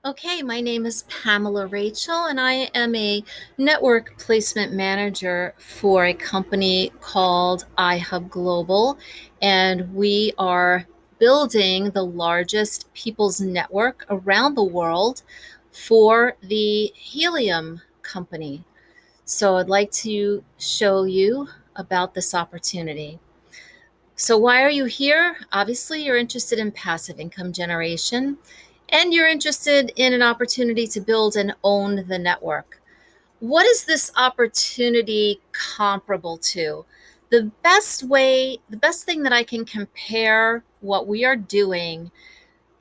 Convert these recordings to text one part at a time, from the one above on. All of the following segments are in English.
Okay, my name is Pamela Rachel, and I am a network placement manager for a company called iHub Global. And we are building the largest people's network around the world for the Helium company. So I'd like to show you about this opportunity. So, why are you here? Obviously, you're interested in passive income generation and you're interested in an opportunity to build and own the network. What is this opportunity comparable to? The best thing that I can compare what we are doing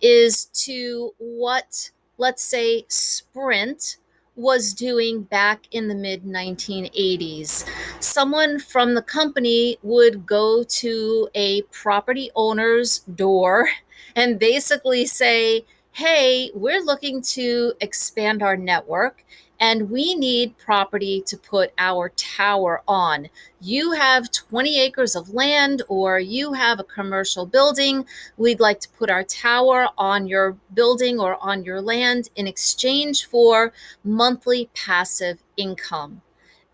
is to what, let's say, Sprint was doing back in the mid 1980s. Someone from the company would go to a property owner's door and basically say, "Hey, we're looking to expand our network and we need property to put our tower on. You have 20 acres of land or you have a commercial building. We'd like to put our tower on your building or on your land in exchange for monthly passive income."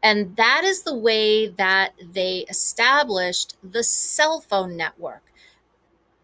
And that is the way that they established the cell phone network.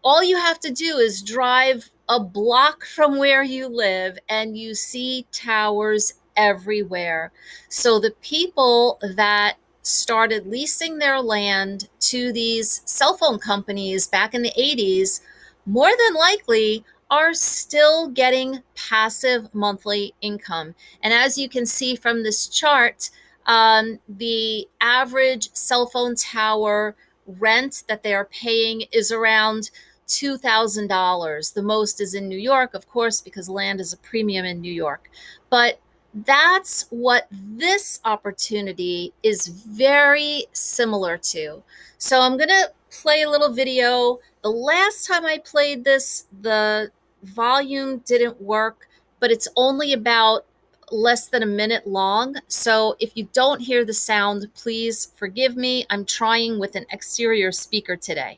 All you have to do is drive a block from where you live and you see towers everywhere. So the people that started leasing their land to these cell phone companies back in the 80s more than likely are still getting passive monthly income. And as you can see from this chart, the average cell phone tower rent that they are paying is around $2,000. The most is in New York, of course, because land is a premium in New York. But that's what this opportunity is very similar to. So I'm going to play a little video. The last time I played this, the volume didn't work, but it's only about less than a minute long. So if you don't hear the sound, please forgive me. I'm trying with an exterior speaker today.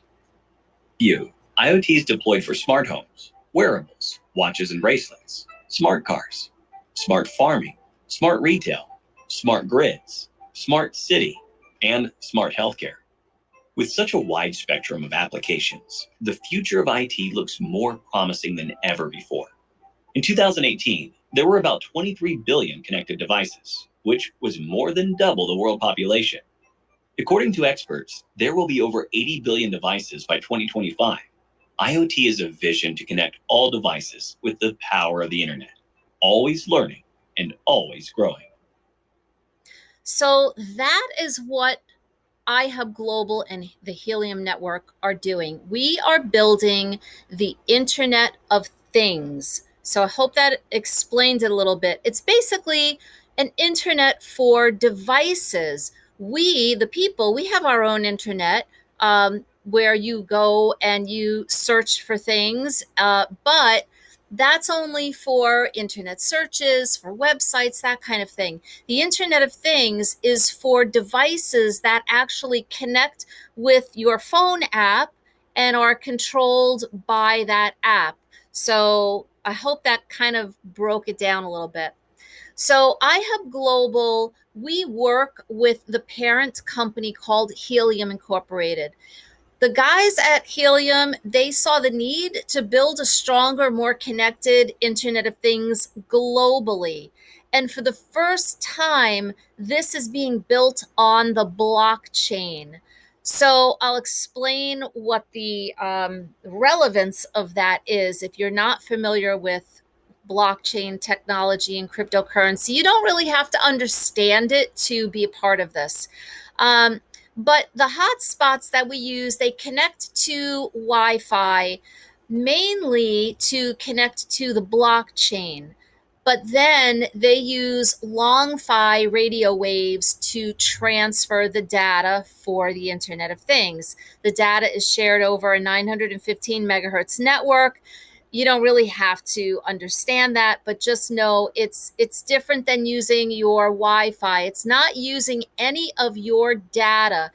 IoT is deployed for smart homes, wearables, watches and bracelets, smart cars, smart farming, smart retail, smart grids, smart city, and smart healthcare. With such a wide spectrum of applications, the future of IT looks more promising than ever before. In 2018, there were about 23 billion connected devices, which was more than double the world population. According to experts, there will be over 80 billion devices by 2025. IoT is a vision to connect all devices with the power of the internet, always learning and always growing. So that is what iHub Global and the Helium Network are doing. We are building the Internet of Things. So I hope that explains it a little bit. It's basically an internet for devices. We, the people, we have our own internet where you go and you search for things, but that's only for internet searches, for websites, that kind of thing. The Internet of Things is for devices that actually connect with your phone app and are controlled by that app. So I hope that kind of broke it down a little bit. So iHub Global, we work with the parent company called Helium Incorporated. The guys at Helium, they saw the need to build a stronger, more connected Internet of Things globally. And for the first time, this is being built on the blockchain. So I'll explain what the relevance of that is. If you're not familiar with blockchain technology and cryptocurrency, you don't really have to understand it to be a part of this. Um, but the hotspots that we use, they connect to Wi-Fi mainly to connect to the blockchain. But then they use long-fi radio waves to transfer the data for the Internet of Things. The data is shared over a 915 megahertz network. You don't really have to understand that, but just know it's different than using your Wi-Fi. It's not using any of your data.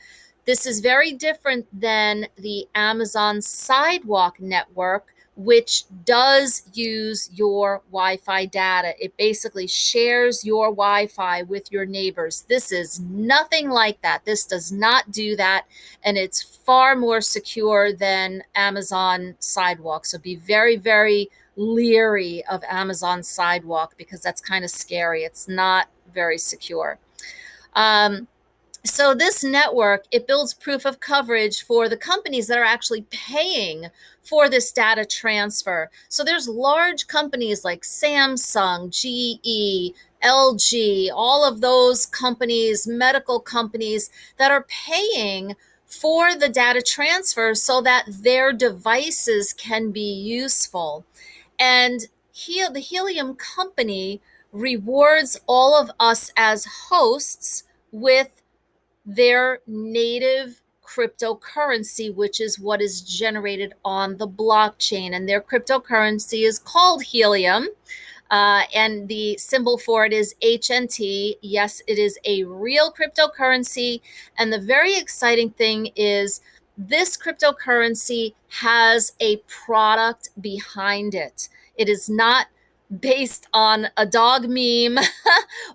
This is very different than the Amazon Sidewalk network, which does use your Wi-Fi data. It basically shares your Wi-Fi with your neighbors. This is nothing like that. This does not do that, and it's far more secure than Amazon Sidewalk. So be very, very leery of Amazon Sidewalk because that's kind of scary. It's not very secure. Um, so this network, it builds proof of coverage for the companies that are actually paying for this data transfer. So there's large companies like Samsung, GE, LG, all of those companies, medical companies that are paying for the data transfer so that their devices can be useful. And the Helium company rewards all of us as hosts with their native cryptocurrency, which is what is generated on the blockchain. And their cryptocurrency is called Helium. And the symbol for it is HNT. Yes, it is a real cryptocurrency. And the very exciting thing is this cryptocurrency has a product behind it. It is not based on a dog meme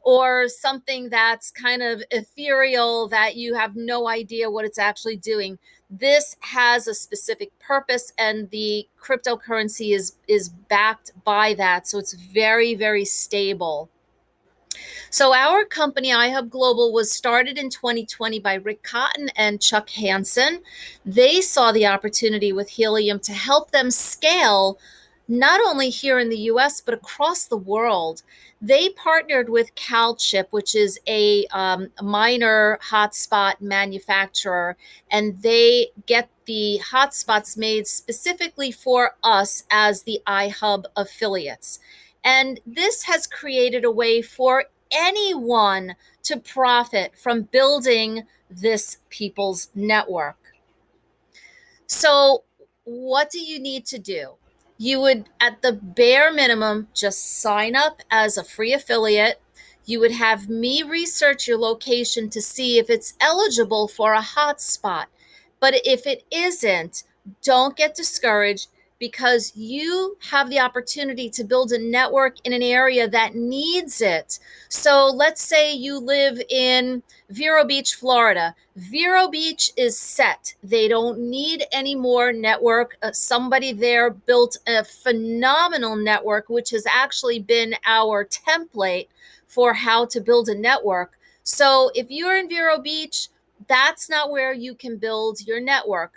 or something that's kind of ethereal that you have no idea what it's actually doing. This has a specific purpose, and the cryptocurrency is backed by that, so it's very, very stable. So our company, iHub Global, was started in 2020 by Rick Cotton and Chuck Hansen. They saw the opportunity with Helium to help them scale not only here in the US, but across the world. They partnered with CalChip, which is a minor hotspot manufacturer, and they get the hotspots made specifically for us as the iHub affiliates. And this has created a way for anyone to profit from building this people's network. So, what do you need to do? You would, at the bare minimum, just sign up as a free affiliate. You would have me research your location to see if it's eligible for a hotspot. But if it isn't, don't get discouraged because you have the opportunity to build a network in an area that needs it. So let's say you live in Vero Beach, Florida. Vero Beach is set. They don't need any more network. Somebody there built a phenomenal network, which has actually been our template for how to build a network. So if you're in Vero Beach, that's not where you can build your network.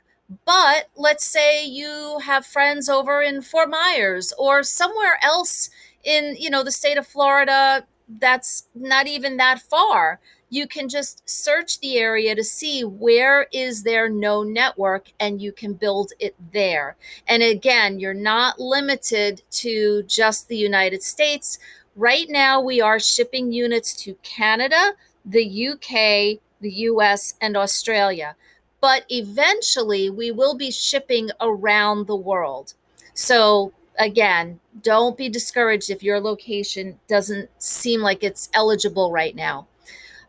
But let's say you have friends over in Fort Myers or somewhere else in, the state of Florida that's not even that far. You can just search the area to see where is there no network and you can build it there. And again, you're not limited to just the United States. Right now, we are shipping units to Canada, the UK, the US, and Australia. But eventually, we will be shipping around the world. So, again, don't be discouraged if your location doesn't seem like it's eligible right now.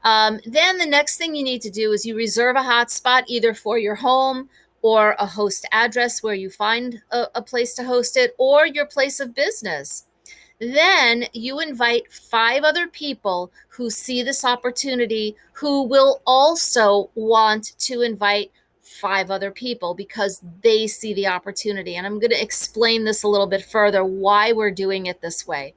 Then the next thing you need to do is you reserve a hotspot either for your home or a host address where you find a place to host it or your place of business. Then you invite 5 other people who see this opportunity who will also want to invite 5 other people because they see the opportunity. And I'm going to explain this a little bit further why we're doing it this way.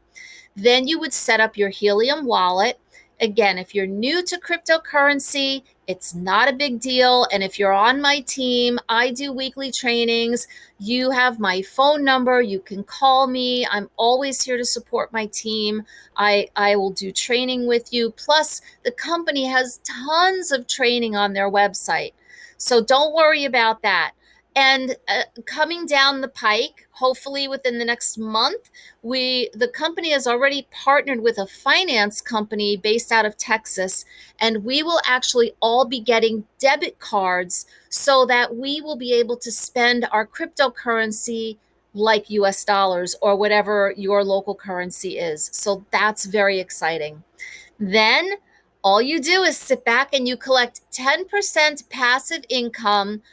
Then you would set up your Helium wallet. Again, if you're new to cryptocurrency, it's not a big deal. And if you're on my team, I do weekly trainings. You have my phone number. You can call me. I'm always here to support my team. I will do training with you. Plus, the company has tons of training on their website. So don't worry about that. And coming down the pike, hopefully within the next month, the company has already partnered with a finance company based out of Texas, and we will actually all be getting debit cards so that we will be able to spend our cryptocurrency like US dollars or whatever your local currency is. So that's very exciting. Then all you do is sit back and you collect 10% passive income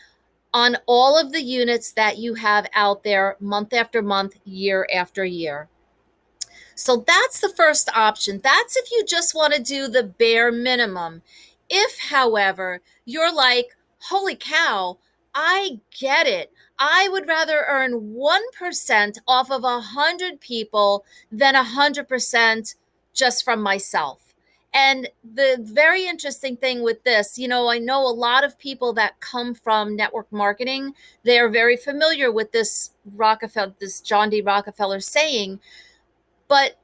on all of the units that you have out there month after month, year after year. So that's the first option. That's if you just want to do the bare minimum. If, however, you're like, holy cow, I get it. I would rather earn 1% off of 100 people than 100% just from myself. And the very interesting thing with this, I know a lot of people that come from network marketing. They're very familiar with this John D. Rockefeller saying, but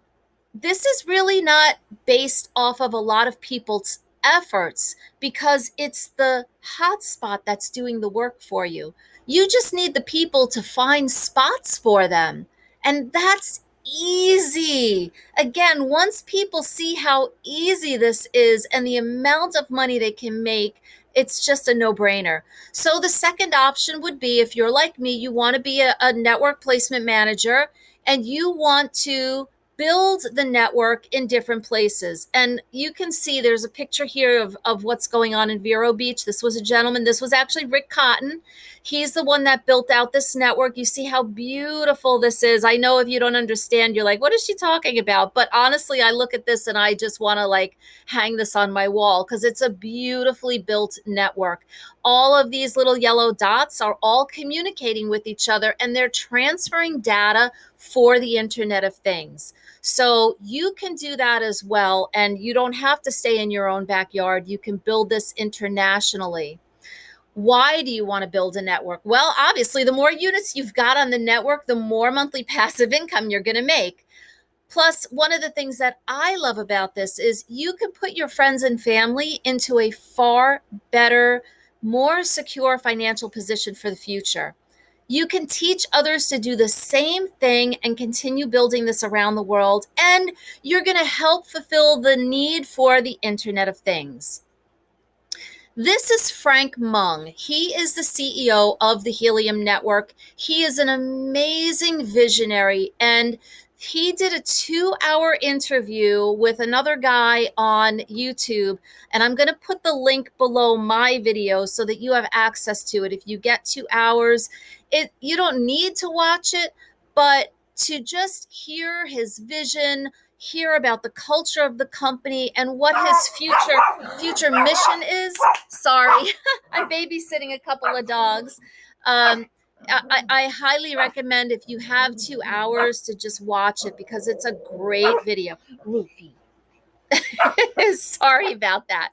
this is really not based off of a lot of people's efforts because it's the hotspot that's doing the work for you. You just need the people to find spots for them. And that's easy. Again, once people see how easy this is and the amount of money they can make, it's just a no brainer. So, the second option would be if you're like me, you want to be a network placement manager and you want to build the network in different places. And you can see there's a picture here of what's going on in Vero Beach. This was a gentleman. This was actually Rick Cotton. He's the one that built out this network. You see how beautiful this is. I know if you don't understand, you're like, what is she talking about? But honestly, I look at this and I just want to like hang this on my wall because it's a beautifully built network. All of these little yellow dots are all communicating with each other and they're transferring data for the Internet of Things. So you can do that as well. And you don't have to stay in your own backyard. You can build this internationally. Why do you want to build a network? Well, obviously, the more units you've got on the network, the more monthly passive income you're going to make. Plus, one of the things that I love about this is you can put your friends and family into a far better, more secure financial position for the future. You can teach others to do the same thing and continue building this around the world, and you're going to help fulfill the need for the Internet of Things. This is Frank Mung. He is the CEO of the Helium Network. He is an amazing visionary, and he did a 2-hour interview with another guy on YouTube. And I'm going to put the link below my video so that you have access to it. If you get 2 hours, you don't need to watch it, but to just hear his vision, hear about the culture of the company and what his future mission is. Sorry, I'm babysitting a couple of dogs. I highly recommend if you have 2 hours to just watch it because it's a great video. Roofy. Sorry about that.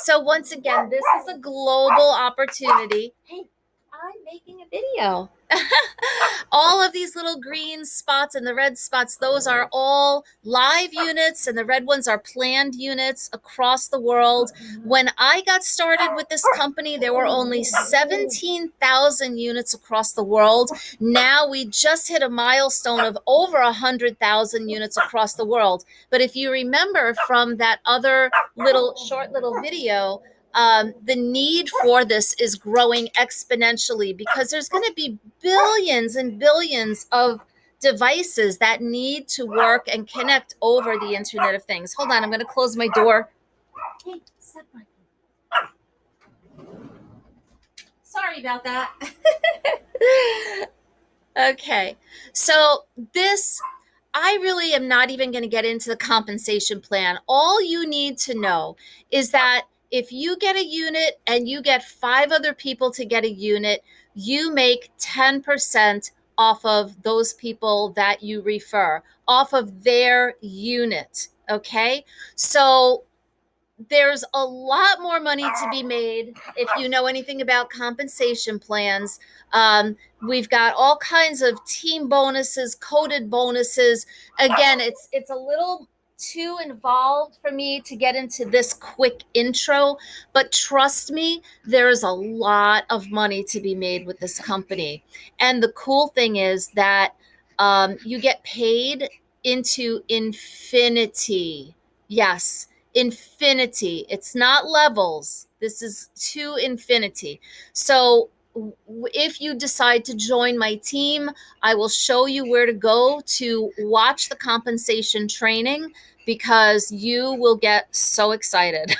So once again, this is a global opportunity. Hey, I'm making a video. All of these little green spots and the red spots, those are all live units, and the red ones are planned units across the world. When I got started with this company, there were only 17,000 units across the world. Now we just hit a milestone of over 100,000 units across the world. But if you remember from that other short little video, the need for this is growing exponentially because there's going to be billions and billions of devices that need to work and connect over the Internet of Things. Hold on, I'm going to close my door. Hey, step right. Sorry about that. Okay, so I really am not even going to get into the compensation plan. All you need to know is that if you get a unit and you get 5 other people to get a unit, you make 10% off of those people that you refer, off of their unit. Okay, so there's a lot more money to be made if you know anything about compensation plans. We've got all kinds of team bonuses, coded bonuses. Again, it's a little too involved for me to get into this quick intro, but trust me, there's a lot of money to be made with this company. And the cool thing is that you get paid into infinity. Yes, infinity. It's not levels. This is to infinity. So if you decide to join my team, I will show you where to go to watch the compensation training because you will get so excited.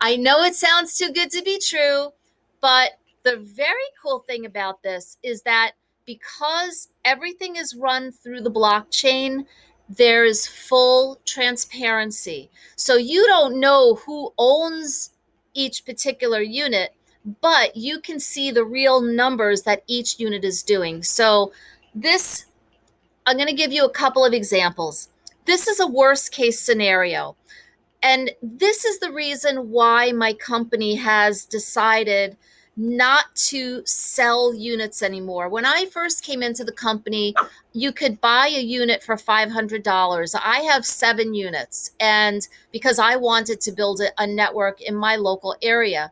I know it sounds too good to be true, but The very cool thing about this is that because everything is run through the blockchain, there is full transparency. So you don't know who owns each particular unit, but you can see the real numbers that each unit is doing. So this, I'm going to give you a couple of examples. This is a worst case scenario. And this is the reason why my company has decided not to sell units anymore. When I first came into the company, you could buy a unit for $500. I have 7 units, and because I wanted to build a network in my local area.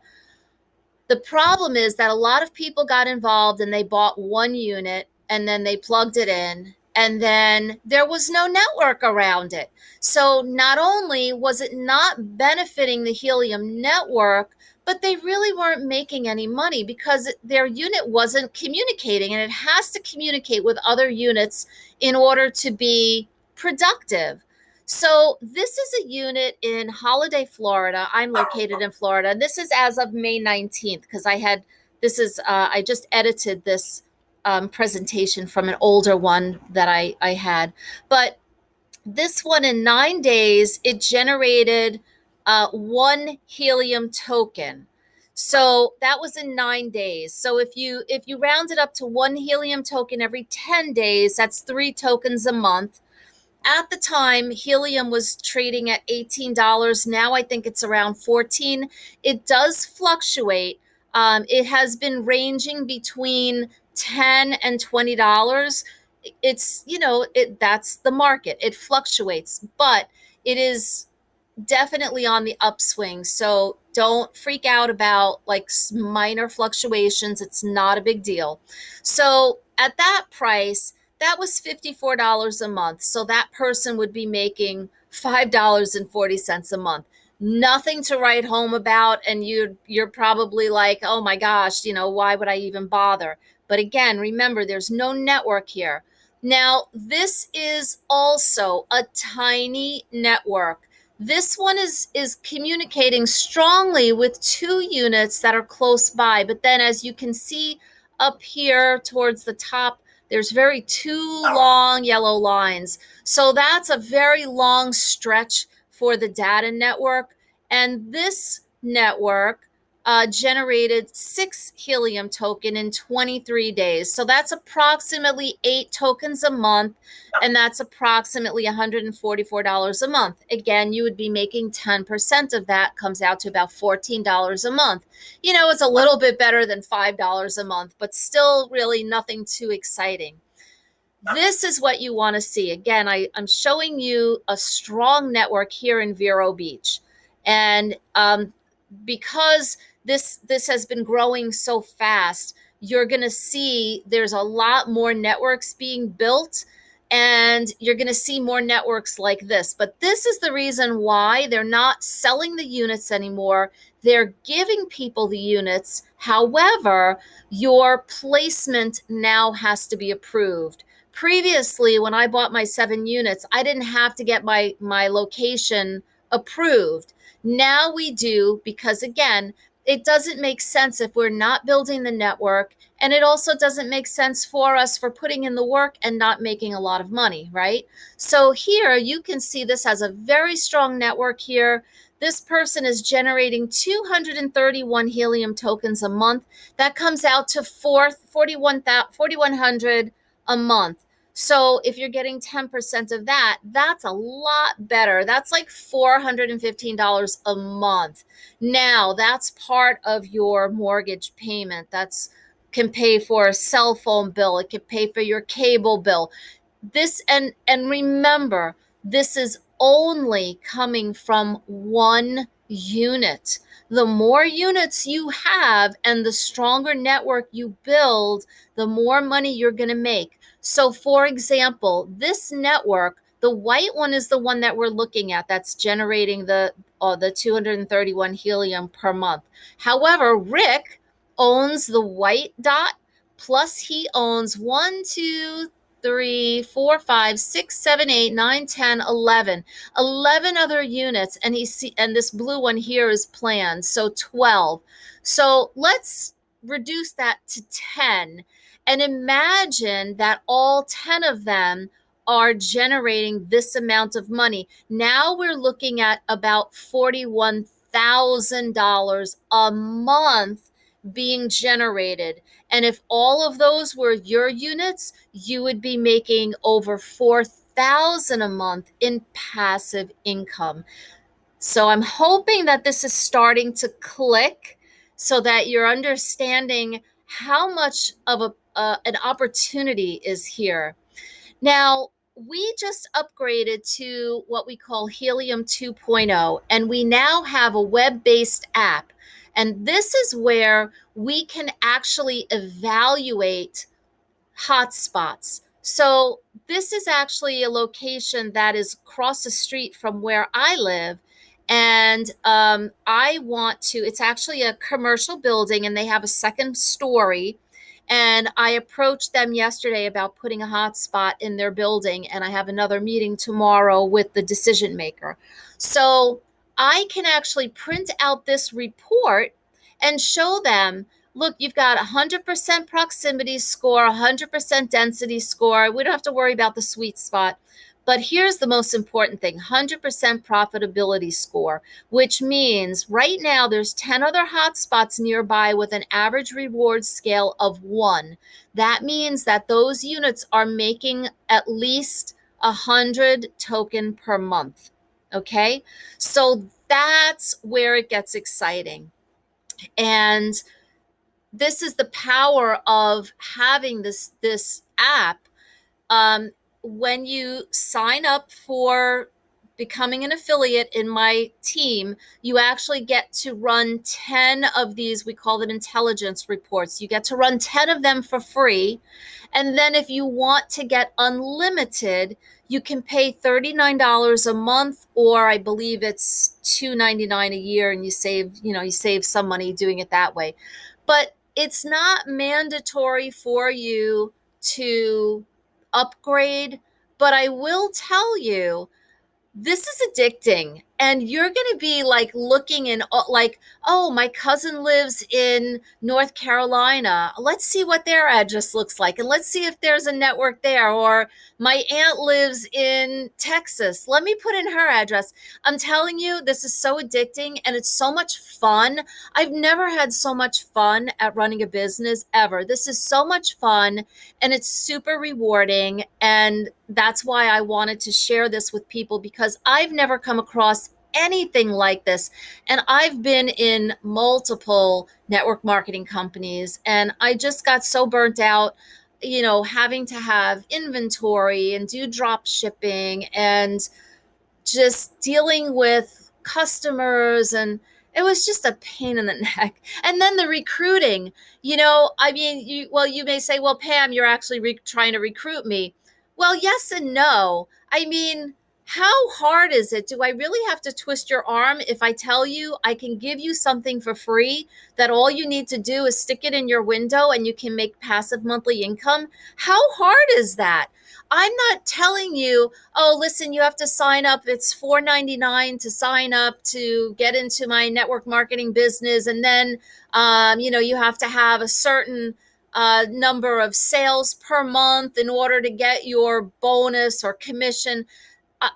The problem is that a lot of people got involved and they bought 1 unit and then they plugged it in, and then there was no network around it. So not only was it not benefiting the Helium network, but they really weren't making any money because their unit wasn't communicating, and it has to communicate with other units in order to be productive. So this is a unit in Holiday, Florida. I'm located in Florida. This is as of May 19th because I just edited this presentation from an older one that I had. But this one, in 9 days, it generated 1 Helium token. So that was in 9 days. So if you round it up to 1 Helium token every 10 days, that's 3 tokens a month. At the time, Helium was trading at $18. Now I think it's around 14. It does fluctuate. It has been ranging between 10 and $20. It's, that's the market. It fluctuates, but it is definitely on the upswing. So don't freak out about like minor fluctuations. It's not a big deal. So at that price, that was $54 a month. So that person would be making $5.40 a month. Nothing to write home about. And you're probably like, oh my gosh, why would I even bother? But again, remember, there's no network here. Now, this is also a tiny network. This one is communicating strongly with 2 units that are close by. But then, as you can see up here towards the top, there's very 2 long yellow lines. So that's a very long stretch for the data network. And this network generated 6 Helium token in 23 days. So that's approximately 8 tokens a month, and that's approximately $144 a month. Again, you would be making 10% of that, comes out to about $14 a month. It's a little bit better than $5 a month, but still really nothing too exciting. This is what you want to see. Again, I'm showing you a strong network here in Vero Beach. And because this has been growing so fast, you're going to see there's a lot more networks being built, and you're going to see more networks like this. But this is the reason why they're not selling the units anymore. They're giving people the units. However, your placement now has to be approved. Previously, when I bought my 7 units, I didn't have to get my location approved. Now we do, because again, it doesn't make sense if we're not building the network, and it also doesn't make sense for us for putting in the work and not making a lot of money, right? So here you can see this has a very strong network here. This person is generating 231 Helium tokens a month. That comes out to 4,100 a month. So if you're getting 10% of that, that's a lot better. That's like $415 a month. Now, that's part of your mortgage payment. That's can pay for a cell phone bill. It can pay for your cable bill. This, and remember, this is only coming from 1 unit. The more units you have and the stronger network you build, the more money you're going to make. So for example, this network, the white one is the one that we're looking at that's generating the 231 Helium per month. However, Rick owns the white dot, plus he owns 1, 2, 3, 4, 5, 6, 7, 8, 9, 10, 11. 11 other units, and and this blue one here is planned, so 12. So let's reduce that to 10 and imagine that all 10 of them are generating this amount of money. Now we're looking at about $41,000 a month being generated. And if all of those were your units, you would be making over 4,000 a month in passive income. So I'm hoping that this is starting to click so that you're understanding how much of an opportunity is here. Now, we just upgraded to what we call Helium 2.0, and we now have a web based app. And this is where we can actually evaluate hotspots. So, this is actually a location that is across the street from where I live. And I want to, it's actually a commercial building and they have a second story. And I approached them yesterday about putting a hotspot in their building. And I have another meeting tomorrow with the decision maker. So I can actually print out this report and show them, look, you've got 100% proximity score, 100% density score. We don't have to worry about the sweet spot. But here's the most important thing, 100% profitability score, which means right now there's 10 other hotspots nearby with an average reward scale of 1. That means that those units are making at least 100 token per month. Okay? So that's where it gets exciting. And this is the power of having this app. um, when you sign up for becoming an affiliate in my team, you actually get to run 10 of these, we call them intelligence reports. You get to run 10 of them for free. And then if you want to get unlimited, you can pay $39 a month, or I believe it's $2.99 a year, and you save some money doing it that way. But it's not mandatory for you to upgrade, but I will tell you this is addicting, and you're going to be like looking in like, oh, my cousin lives in North Carolina, let's see what their address looks like and let's see if there's a network there. Or my aunt lives in Texas, let me put in her address. I'm telling you, this is so addicting and it's so much fun. I've never had so much fun at running a business ever. This is so much fun and it's super rewarding. And that's why I wanted to share this with people, because I've never come across anything like this. And I've been in multiple network marketing companies and I just got so burnt out, having to have inventory and do drop shipping and just dealing with customers, and it was just a pain in the neck. And then the recruiting, I mean, you may say, well, Pam, you're actually trying to recruit me. Well, yes and no. I mean, how hard is it? Do I really have to twist your arm if I tell you I can give you something for free, that all you need to do is stick it in your window and you can make passive monthly income? How hard is that? I'm not telling you, oh, listen, you have to sign up. It's $4.99 to sign up to get into my network marketing business. And then, you have to have a certain number of sales per month in order to get your bonus or commission.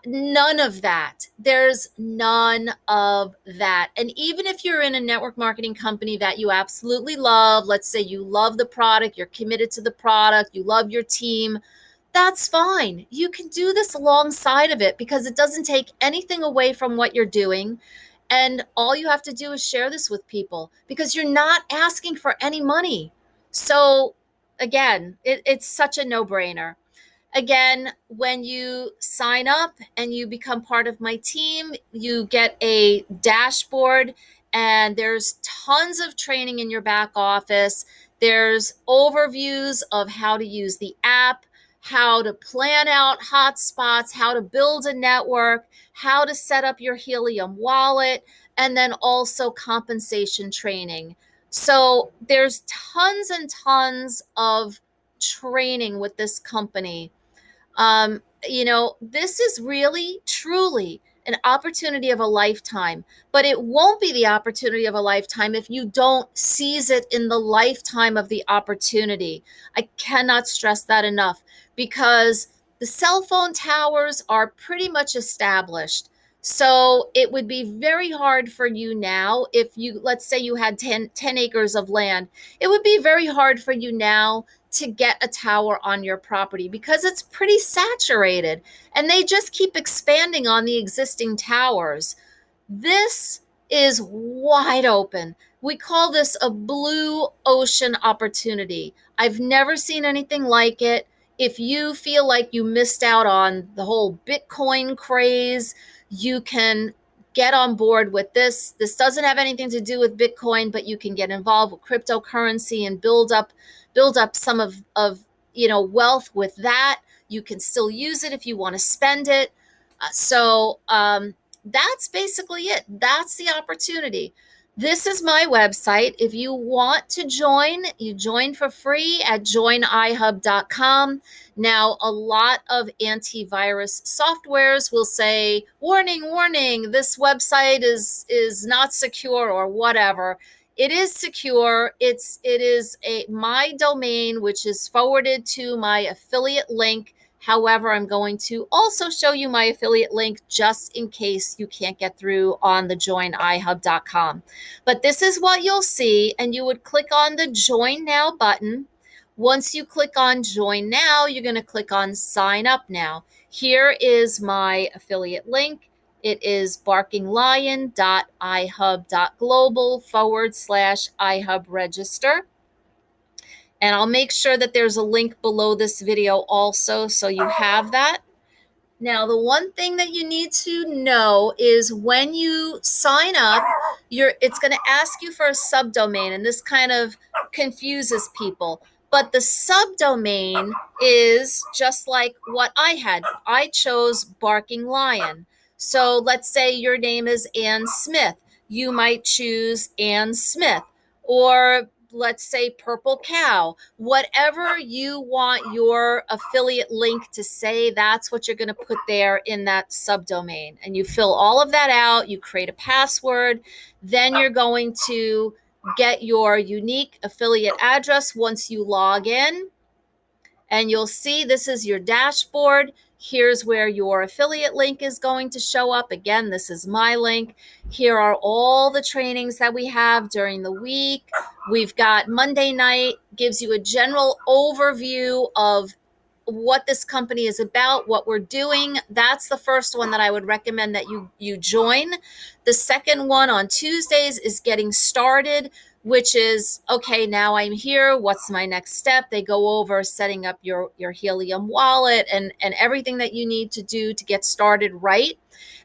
None of that. There's none of that. And even if you're in a network marketing company that you absolutely love, let's say you love the product, you're committed to the product, you love your team, that's fine. You can do this alongside of it because it doesn't take anything away from what you're doing. And all you have to do is share this with people because you're not asking for any money. So, again, it's such a no brainer. Again, when you sign up and you become part of my team, you get a dashboard and there's tons of training in your back office. There's overviews of how to use the app, how to plan out hotspots, how to build a network, how to set up your Helium wallet, and then also compensation training. So there's tons and tons of training with this company. This is really, truly an opportunity of a lifetime, but it won't be the opportunity of a lifetime if you don't seize it in the lifetime of the opportunity. I cannot stress that enough, because the cell phone towers are pretty much established. So it would be very hard for you now if you, let's say you had 10 acres of land. It would be very hard for you now to get a tower on your property because it's pretty saturated and they just keep expanding on the existing towers. This is wide open. We call this a blue ocean opportunity. I've never seen anything like it. If you feel like you missed out on the whole Bitcoin craze, you can get on board with this. This doesn't have anything to do with Bitcoin, but you can get involved with cryptocurrency and build up some of wealth with that. You can still use it if you want to spend it. So that's basically it. That's the opportunity. This is my website. If you want to join, you join for free at joinihub.com. Now, a lot of antivirus softwares will say, warning, warning, this website is not secure or whatever. It is secure. It is my domain, which is forwarded to my affiliate link. However, I'm going to also show you my affiliate link just in case you can't get through on the joinihub.com. But this is what you'll see, and you would click on the Join Now button. Once you click on Join Now, you're going to click on Sign Up Now. Here is my affiliate link. It is barkinglion.ihub.global/iHub register. And I'll make sure that there's a link below this video also, so you have that. Now, the one thing that you need to know is when you sign up, it's going to ask you for a subdomain, and this kind of confuses people. But the subdomain is just like what I had. I chose Barking Lion. So let's say your name is Ann Smith. You might choose Ann Smith, or let's say Purple Cow. Whatever you want your affiliate link to say, that's what you're going to put there in that subdomain. And you fill all of that out, you create a password, then you're going to get your unique affiliate address once you log in. And you'll see this is your dashboard. Here's where your affiliate link is going to show up. Again, this is my link. Here are all the trainings that we have during the week. We've got Monday night, gives you a general overview of what this company is about, what we're doing. That's the first one that I would recommend that you join. The second one on Tuesdays is getting started, which is, okay, now I'm here. What's my next step? They go over setting up your Helium wallet and everything that you need to do to get started right.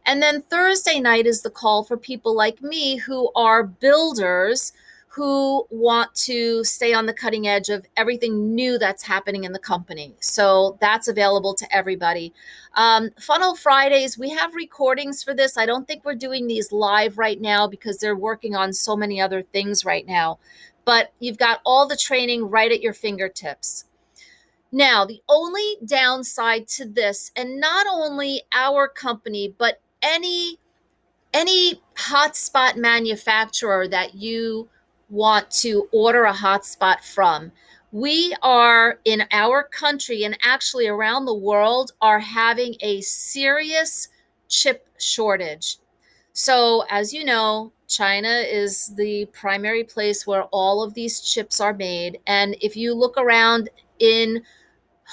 And then Thursday night is the call for people like me who are builders who want to stay on the cutting edge of everything new that's happening in the company. So that's available to everybody. Funnel Fridays, we have recordings for this. I don't think we're doing these live right now because they're working on so many other things right now. But you've got all the training right at your fingertips. Now, the only downside to this, and not only our company, but any hotspot manufacturer that you want to order a hotspot from, we are in our country and actually around the world are having a serious chip shortage. So as you know, China is the primary place where all of these chips are made. And if you look around in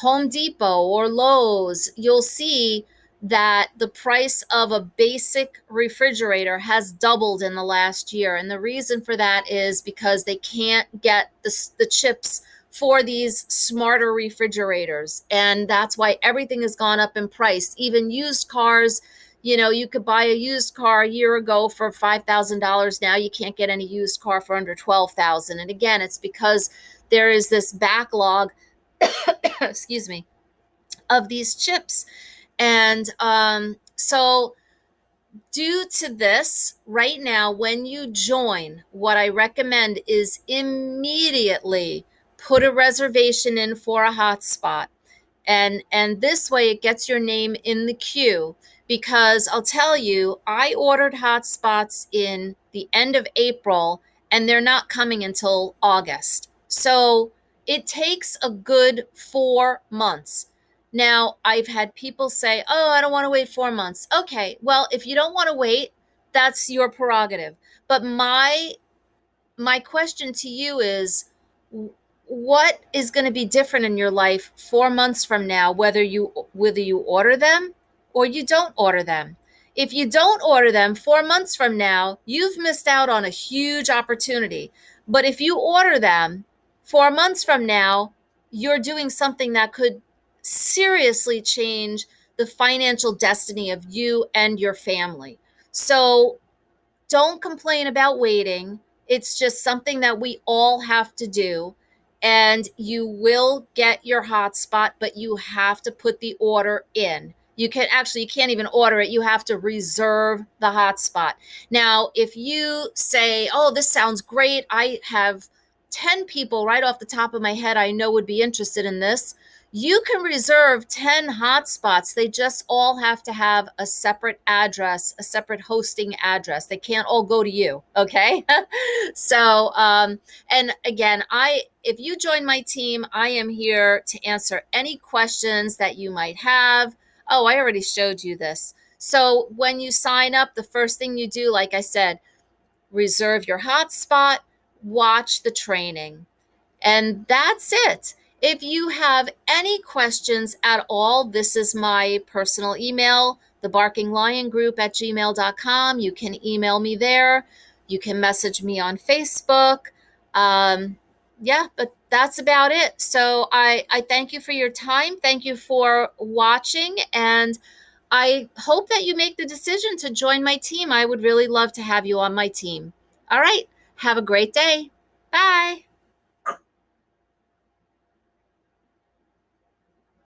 Home Depot or Lowe's, you'll see that the price of a basic refrigerator has doubled in the last year. And the reason for that is because they can't get the chips for these smarter refrigerators. And that's why everything has gone up in price. Even used cars, you could buy a used car a year ago for $5,000. Now you can't get any used car for under $12,000. And again, it's because there is this backlog excuse me, of these chips. And so due to this, right now, when you join, what I recommend is immediately put a reservation in for a hotspot. And this way it gets your name in the queue. because I'll tell you, I ordered hotspots in the end of April and they're not coming until August. So it takes a good 4 months. Now, I've had people say, oh, I don't want to wait 4 months. Okay, well, if you don't want to wait, that's your prerogative. But my question to you is, what is going to be different in your life 4 months from now, whether you order them or you don't order them? If you don't order them 4 months from now, you've missed out on a huge opportunity. But if you order them 4 months from now, you're doing something that could seriously change the financial destiny of you and your family. So don't complain about waiting. It's just something that we all have to do. And you will get your hotspot, but you have to put the order in. You can't even order it. You have to reserve the hotspot. Now, if you say, oh, this sounds great, I have 10 people right off the top of my head I know would be interested in this, you can reserve 10 hotspots. They just all have to have a separate address, a separate hosting address. They can't all go to you. Okay. So, and again, if you join my team, I am here to answer any questions that you might have. Oh, I already showed you this. So when you sign up, the first thing you do, like I said, reserve your hotspot, watch the training. And that's it. If you have any questions at all, this is my personal email, thebarkingliongroup@gmail.com. You can email me there. You can message me on Facebook. Yeah, but that's about it. So I thank you for your time. Thank you for watching. And I hope that you make the decision to join my team. I would really love to have you on my team. All right. Have a great day. Bye.